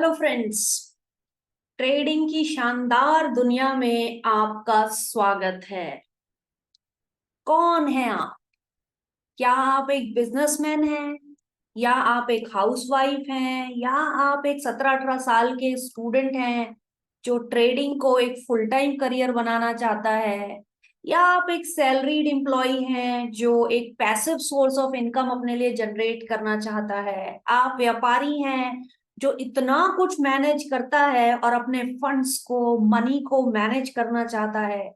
Hello friends. Trading की शानदार दुनिया में आपका स्वागत है। कौन है आप? क्या आप एक बिजनेसमैन हैं, या आप एक हाउसवाइफ हैं, या आप एक 17-18 साल के स्टूडेंट हैं जो ट्रेडिंग को एक फुल टाइम करियर बनाना चाहता है, या आप एक सैलरीड एम्प्लॉय हैं जो एक पैसिव सोर्स ऑफ इनकम अपने लिए जनरेट करना चाहता है, आप व्यापारी हैं जो इतना कुछ मैनेज करता है और अपने फंड्स को, मनी को मैनेज करना चाहता है।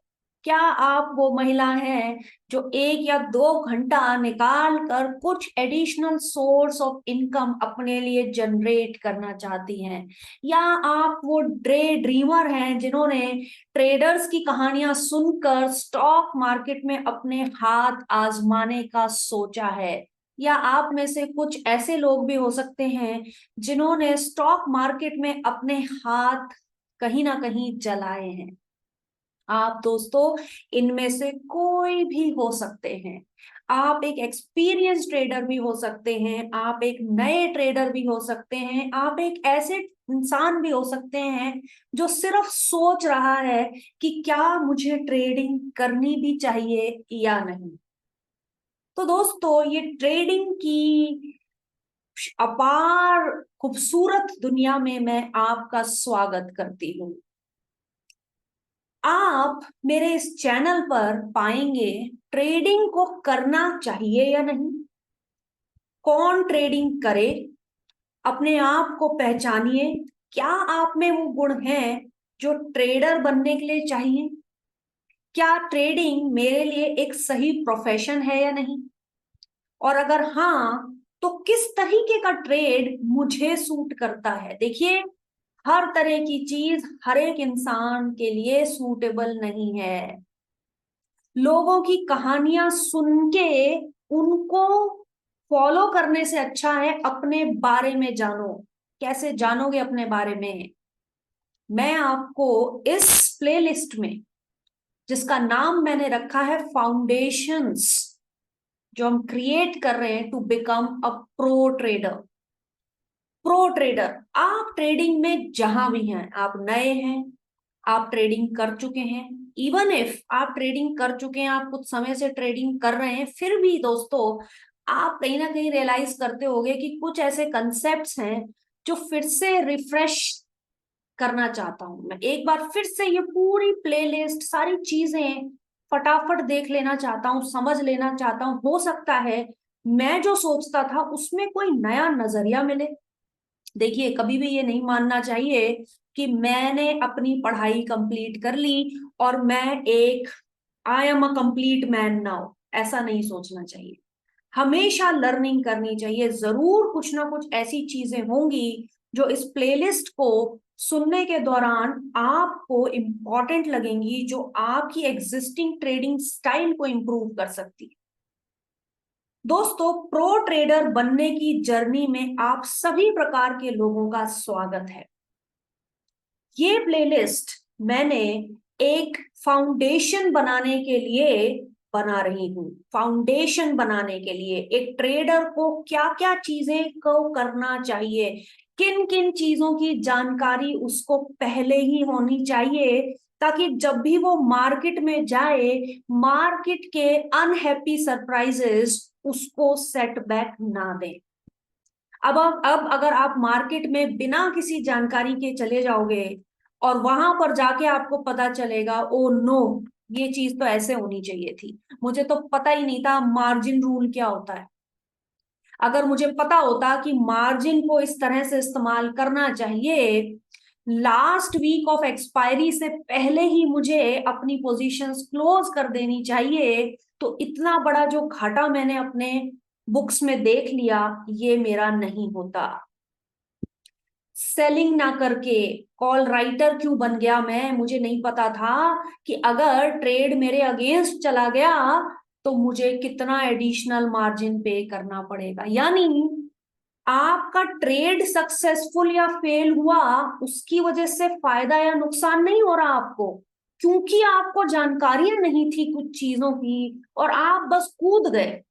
क्या आप वो महिला हैं जो 1 या 2 घंटा निकाल कर कुछ एडिशनल सोर्स ऑफ इनकम अपने लिए जनरेट करना चाहती हैं? या आप वो ड्रीमर हैं जिन्होंने ट्रेडर्स की कहानियां सुनकर स्टॉक मार्केट में अपने हाथ आजमाने का सोचा है? या आप में से कुछ ऐसे लोग भी हो सकते हैं जिन्होंने स्टॉक मार्केट में अपने हाथ कहीं ना कहीं जलाए हैं। आप दोस्तों इनमें से कोई भी हो सकते हैं। आप एक एक्सपीरियंस ट्रेडर भी हो सकते हैं, आप एक नए ट्रेडर भी हो सकते हैं, आप एक ऐसे इंसान भी हो सकते हैं जो सिर्फ सोच रहा है कि क्या मुझे ट्रेडिंग करनी भी चाहिए या नहीं। तो दोस्तों ये ट्रेडिंग की अपार खूबसूरत दुनिया में मैं आपका स्वागत करती हूँ। आप मेरे इस चैनल पर पाएंगे ट्रेडिंग को करना चाहिए या नहीं, कौन ट्रेडिंग करे, अपने आप को पहचानिए, क्या आप में वो गुण हैं जो ट्रेडर बनने के लिए चाहिए, क्या ट्रेडिंग मेरे लिए एक सही प्रोफेशन है या नहीं, और अगर हाँ तो किस तरीके का ट्रेड मुझे सूट करता है। देखिए, हर तरह की चीज हर एक इंसान के लिए सूटेबल नहीं है। लोगों की कहानियां सुन के उनको फॉलो करने से अच्छा है अपने बारे में जानो। कैसे जानोगे अपने बारे में? मैं आपको इस प्लेलिस्ट में, जिसका नाम मैंने रखा है फाउंडेशंस, जो हम क्रिएट कर रहे हैं to become a pro trader. Pro trader, आप ट्रेडिंग में जहां भी हैं, आप नए हैं, आप ट्रेडिंग कर चुके हैं, इवन इफ आप ट्रेडिंग कर चुके हैं, आप कुछ समय से ट्रेडिंग कर रहे हैं, फिर भी दोस्तों आप कहीं ना कहीं रियलाइज करते होंगे कि कुछ ऐसे कंसेप्ट्स हैं जो फिर से रिफ्रेश करना चाहता हूं। मैं एक बार फिर से ये पूरी प्लेलिस्ट, सारी चीजें फटाफट देख लेना चाहता हूँ, समझ लेना चाहता हूँ। हो सकता है मैं जो सोचता था उसमें कोई नया नजरिया मिले। देखिए, कभी भी ये नहीं मानना चाहिए कि मैंने अपनी पढ़ाई कंप्लीट कर ली और मैं एक I am a complete man now, ऐसा नहीं सोचना चाहिए। हमेशा लर्निंग करनी चाहिए। जरूर कुछ ना कुछ ऐसी चीजें होंगी जो इस प्लेलिस्ट को सुनने के दौरान आपको इंपॉर्टेंट लगेंगी, जो आपकी एग्जिस्टिंग ट्रेडिंग स्टाइल को इंप्रूव कर सकती है। दोस्तों, प्रो ट्रेडर बनने की जर्नी में आप सभी प्रकार के लोगों का स्वागत है। ये प्लेलिस्ट मैंने एक फाउंडेशन बनाने के लिए बना रही हूँ। फाउंडेशन बनाने के लिए एक ट्रेडर को क्या क्या चीजें को करना चाहिए, किन किन चीजों की जानकारी उसको पहले ही होनी चाहिए, ताकि जब भी वो मार्केट में जाए, मार्केट के अनहैप्पी सरप्राइजेस उसको सेटबैक ना दे। अब अगर आप मार्केट में बिना किसी जानकारी के चले जाओगे और वहां पर जाके आपको पता चलेगा, ओ नो, ये चीज तो ऐसे होनी चाहिए थी, मुझे तो पता ही नहीं था मार्जिन रूल क्या होता है। अगर मुझे पता होता कि मार्जिन को इस तरह से इस्तेमाल करना चाहिए, लास्ट वीक ऑफ एक्सपायरी से पहले ही मुझे अपनी पोजीशंस क्लोज कर देनी चाहिए, तो इतना बड़ा जो घाटा मैंने अपने बुक्स में देख लिया, ये मेरा नहीं होता। सेलिंग ना करके कॉल राइटर क्यों बन गया मैं? मुझे नहीं पता था कि अगर ट्रेड मेरे अगेंस्ट चला गया तो मुझे कितना एडिशनल मार्जिन पे करना पड़ेगा। यानी आपका ट्रेड सक्सेसफुल या फेल हुआ, उसकी वजह से फायदा या नुकसान नहीं हो रहा आपको, क्योंकि आपको जानकारियां नहीं थी कुछ चीजों की और आप बस कूद गए।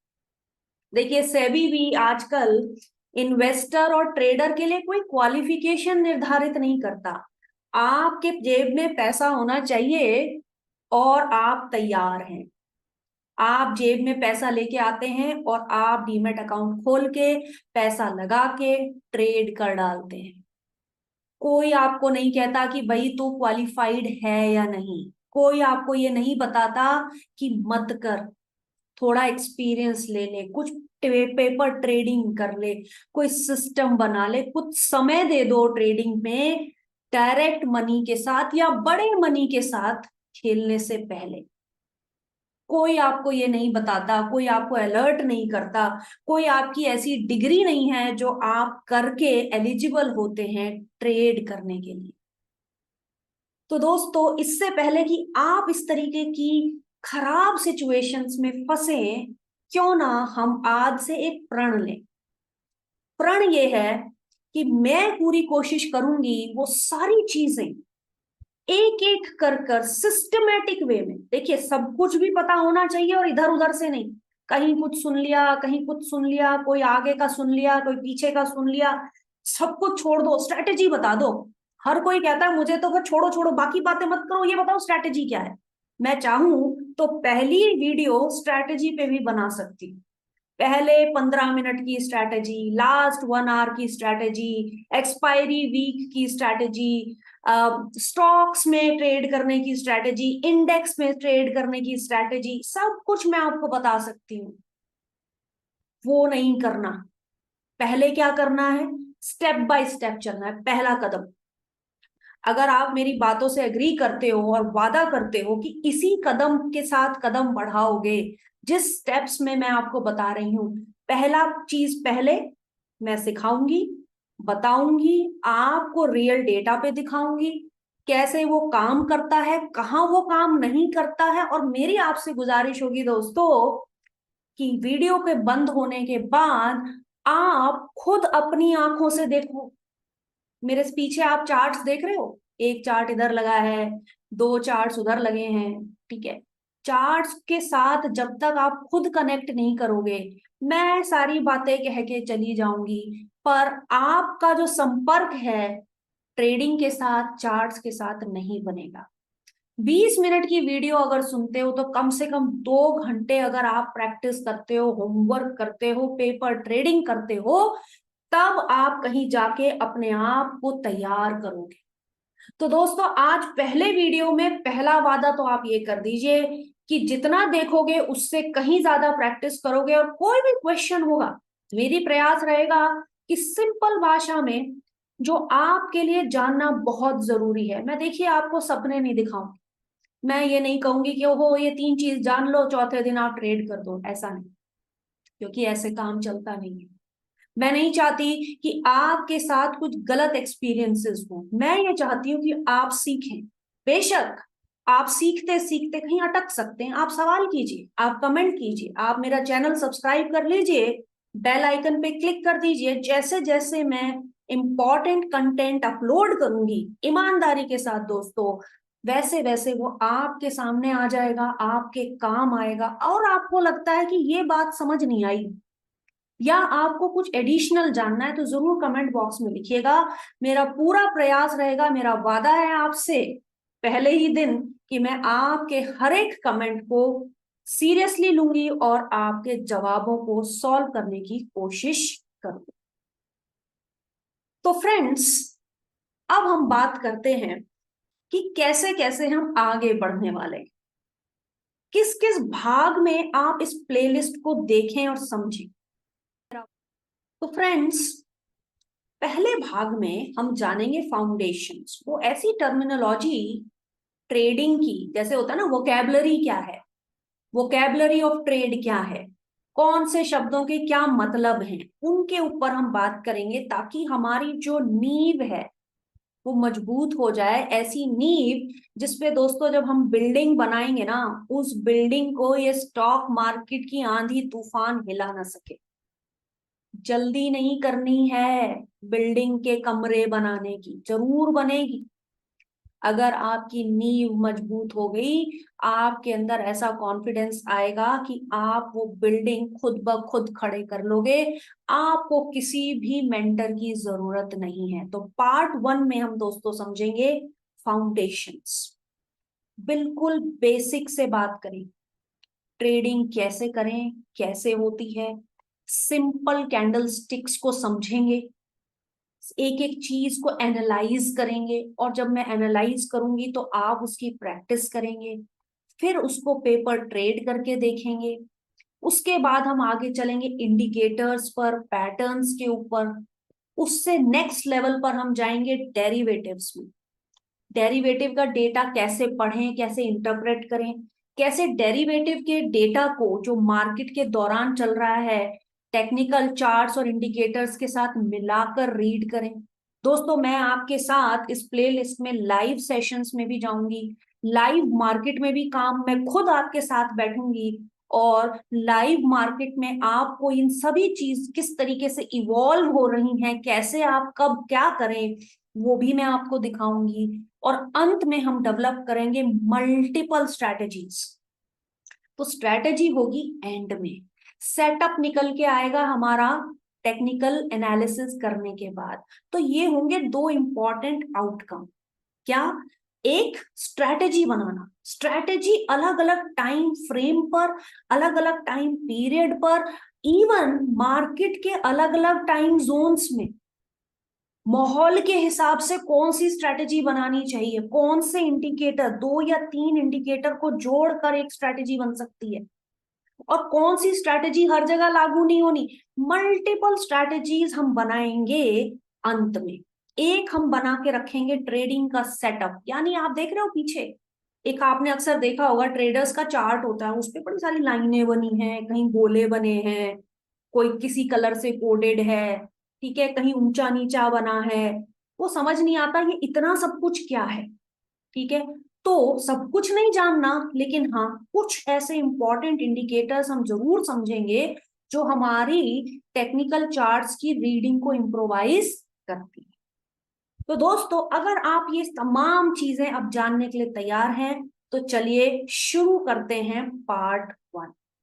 देखिए, सेबी भी आजकल इन्वेस्टर और ट्रेडर के लिए कोई क्वालिफिकेशन निर्धारित नहीं करता। आपके जेब में पैसा होना चाहिए और आप तैयार हैं। आप जेब में पैसा लेके आते हैं और आप डीमैट अकाउंट खोल के पैसा लगा के ट्रेड कर डालते हैं। कोई आपको नहीं कहता कि भाई तू क्वालिफाइड है या नहीं। कोई आपको ये नहीं बताता कि मत कर, थोड़ा एक्सपीरियंस ले ले, कुछ पेपर ट्रेडिंग कर ले, कोई सिस्टम बना ले, कुछ समय दे दो ट्रेडिंग में डायरेक्ट मनी के साथ या बड़े मनी के साथ खेलने से पहले। कोई आपको ये नहीं बताता, कोई आपको अलर्ट नहीं करता, कोई आपकी ऐसी डिग्री नहीं है जो आप करके एलिजिबल होते हैं ट्रेड करने के लिए। तो दोस्तों, इससे पहले कि आप इस तरीके की खराब सिचुएशंस में फंसे, क्यों ना हम आज से एक प्रण लें। प्रण ये है कि मैं पूरी कोशिश करूंगी वो सारी चीजें एक एक कर सिस्टमेटिक वे में। देखिए, सब कुछ भी पता होना चाहिए और इधर उधर से नहीं, कहीं कुछ सुन लिया, कहीं कुछ सुन लिया, कोई आगे का सुन लिया, कोई पीछे का सुन लिया, सब कुछ छोड़ दो, स्ट्रेटेजी बता दो। हर कोई कहता है मुझे तो फिर छोड़ो छोड़ो बाकी बातें मत करो, ये बताओ स्ट्रेटेजी क्या है। मैं चाहूं तो पहली वीडियो स्ट्रेटेजी पे भी बना सकती हूँ। पहले 15 मिनट की स्ट्रैटेजी, लास्ट 1 आवर की स्ट्रैटेजी, एक्सपायरी वीक की स्ट्रैटेजी, स्टॉक्स में ट्रेड करने की स्ट्रैटेजी, इंडेक्स में ट्रेड करने की स्ट्रैटेजी, सब कुछ मैं आपको बता सकती हूँ। वो नहीं करना। पहले क्या करना है, स्टेप बाय स्टेप चलना है। पहला कदम, अगर आप मेरी बातों से एग्री करते हो और वादा करते हो कि इसी कदम के साथ कदम बढ़ाओगे जिस स्टेप्स में मैं आपको बता रही हूं, पहला चीज पहले मैं सिखाऊंगी, बताऊंगी, आपको रियल डेटा पे दिखाऊंगी कैसे वो काम करता है, कहाँ वो काम नहीं करता है। और मेरी आपसे गुजारिश होगी दोस्तों कि वीडियो के बंद होने के बाद आप खुद अपनी आंखों से देखो। मेरे पीछे आप चार्ट्स देख रहे हो, एक चार्ट इधर लगा है, दो चार्ट्स उधर लगे हैं, ठीक है। चार्ट्स के साथ जब तक आप खुद कनेक्ट नहीं करोगे, मैं सारी बातें कह के चली जाऊंगी, पर आपका जो संपर्क है ट्रेडिंग के साथ, चार्ट्स के साथ नहीं बनेगा। 20 मिनट की वीडियो अगर सुनते हो तो कम से कम 2 घंटे अगर आप प्रैक्टिस करते हो, होमवर्क करते हो, पेपर ट्रेडिंग करते हो, तब आप कहीं जाके अपने आप को तैयार करोगे। तो दोस्तों, आज पहले वीडियो में पहला वादा तो आप ये कर दीजिए कि जितना देखोगे उससे कहीं ज्यादा प्रैक्टिस करोगे, और कोई भी क्वेश्चन होगा मेरी प्रयास रहेगा कि सिंपल भाषा में जो आपके लिए जानना बहुत जरूरी है। मैं देखिए आपको सपने नहीं दिखाऊंगी, मैं ये नहीं कहूंगी कि ओहो ये 3 चीज जान लो चौथे दिन आप ट्रेड कर दो, ऐसा नहीं, क्योंकि ऐसे काम चलता नहीं है। मैं नहीं चाहती कि आपके साथ कुछ गलत एक्सपीरियंसेस हो, मैं ये चाहती हूँ कि आप सीखें। बेशक आप सीखते सीखते कहीं अटक सकते हैं, आप सवाल कीजिए, आप कमेंट कीजिए, आप मेरा चैनल सब्सक्राइब कर लीजिए, बेल आइकन पे क्लिक कर दीजिए। जैसे जैसे मैं इंपॉर्टेंट कंटेंट अपलोड करूंगी ईमानदारी के साथ दोस्तों, वैसे वैसे वो आपके सामने आ जाएगा, आपके काम आएगा। और आपको लगता है कि ये बात समझ नहीं आई या आपको कुछ एडिशनल जानना है, तो जरूर कमेंट बॉक्स में लिखिएगा। मेरा पूरा प्रयास रहेगा, मेरा वादा है आपसे पहले ही दिन कि मैं आपके हर एक कमेंट को सीरियसली लूंगी और आपके जवाबों को सॉल्व करने की कोशिश करूंगी। तो फ्रेंड्स, अब हम बात करते हैं कि कैसे कैसे हम आगे बढ़ने वाले हैं, किस किस भाग में आप इस प्लेलिस्ट को देखें और समझें। तो फ्रेंड्स, पहले भाग में हम जानेंगे फाउंडेशंस, वो ऐसी टर्मिनोलॉजी ट्रेडिंग की, जैसे होता है ना वोकैबुलरी क्या है, वोकैबुलरी ऑफ ट्रेड क्या है, कौन से शब्दों के क्या मतलब हैं, उनके ऊपर हम बात करेंगे ताकि हमारी जो नींव है वो मजबूत हो जाए। ऐसी नींव जिसपे दोस्तों जब हम बिल्डिंग बनाएंगे ना, उस बिल्डिंग को ये स्टॉक मार्केट की आंधी तूफान हिला ना सके। जल्दी नहीं करनी है बिल्डिंग के कमरे बनाने की, जरूर बनेगी। अगर आपकी नींव मजबूत हो गई, आपके अंदर ऐसा कॉन्फिडेंस आएगा कि आप वो बिल्डिंग खुद ब खुद खड़े कर लोगे, आपको किसी भी मेंटर की जरूरत नहीं है। तो पार्ट 1 में हम दोस्तों समझेंगे फाउंडेशंस, बिल्कुल बेसिक से बात करें, ट्रेडिंग कैसे करें, कैसे होती है, सिंपल कैंडल स्टिक्स को समझेंगे, एक एक चीज को एनालाइज करेंगे, और जब मैं एनालाइज करूंगी तो आप उसकी प्रैक्टिस करेंगे, फिर उसको पेपर ट्रेड करके देखेंगे। उसके बाद हम आगे चलेंगे इंडिकेटर्स पर, पैटर्न्स के ऊपर। उससे नेक्स्ट लेवल पर हम जाएंगे डेरिवेटिव्स में। डेरिवेटिव का डेटा कैसे पढ़ें, कैसे इंटरप्रेट करें, कैसे डेरिवेटिव के डेटा को जो मार्केट के दौरान चल रहा है टेक्निकल चार्ट्स और इंडिकेटर्स के साथ मिलाकर रीड करें। दोस्तों मैं आपके साथ इस प्लेलिस्ट में लाइव सेशंस में भी जाऊंगी, लाइव मार्केट में भी काम मैं खुद आपके साथ बैठूंगी, और लाइव मार्केट में आपको इन सभी चीज किस तरीके से इवॉल्व हो रही हैं, कैसे आप कब क्या करें, वो भी मैं आपको दिखाऊंगी। और अंत में हम डेवलप करेंगे मल्टीपल स्ट्रैटेजीज। तो स्ट्रैटेजी होगी एंड में, सेटअप निकल के आएगा हमारा टेक्निकल एनालिसिस करने के बाद। तो ये होंगे दो इंपॉर्टेंट आउटकम। क्या? एक, स्ट्रैटेजी बनाना, स्ट्रैटेजी अलग अलग टाइम फ्रेम पर, अलग अलग टाइम पीरियड पर, इवन मार्केट के अलग अलग टाइम जोन्स में माहौल के हिसाब से कौन सी स्ट्रैटेजी बनानी चाहिए, कौन से इंडिकेटर, 2 या 3 इंडिकेटर को जोड़कर एक स्ट्रैटेजी बन सकती है, और कौन सी स्ट्रैटेजी हर जगह लागू नहीं होनी। मल्टीपल स्ट्रैटेजीज हम बनाएंगे अंत में। एक हम बना के रखेंगे ट्रेडिंग का सेटअप, यानी आप देख रहे हो पीछे, एक आपने अक्सर देखा होगा ट्रेडर्स का चार्ट होता है, उस पर बड़ी सारी लाइनें बनी हैं, कहीं गोले बने हैं, कोई किसी कलर से कोडेड है, ठीक है, कहीं ऊंचा नीचा बना है, वो समझ नहीं आता ये इतना सब कुछ क्या है। ठीक है, तो सब कुछ नहीं जानना, लेकिन हाँ कुछ ऐसे इंपॉर्टेंट इंडिकेटर्स हम जरूर समझेंगे जो हमारी टेक्निकल चार्ट्स की रीडिंग को इम्प्रोवाइज करती है। तो दोस्तों अगर आप ये तमाम चीजें अब जानने के लिए तैयार हैं, तो चलिए शुरू करते हैं पार्ट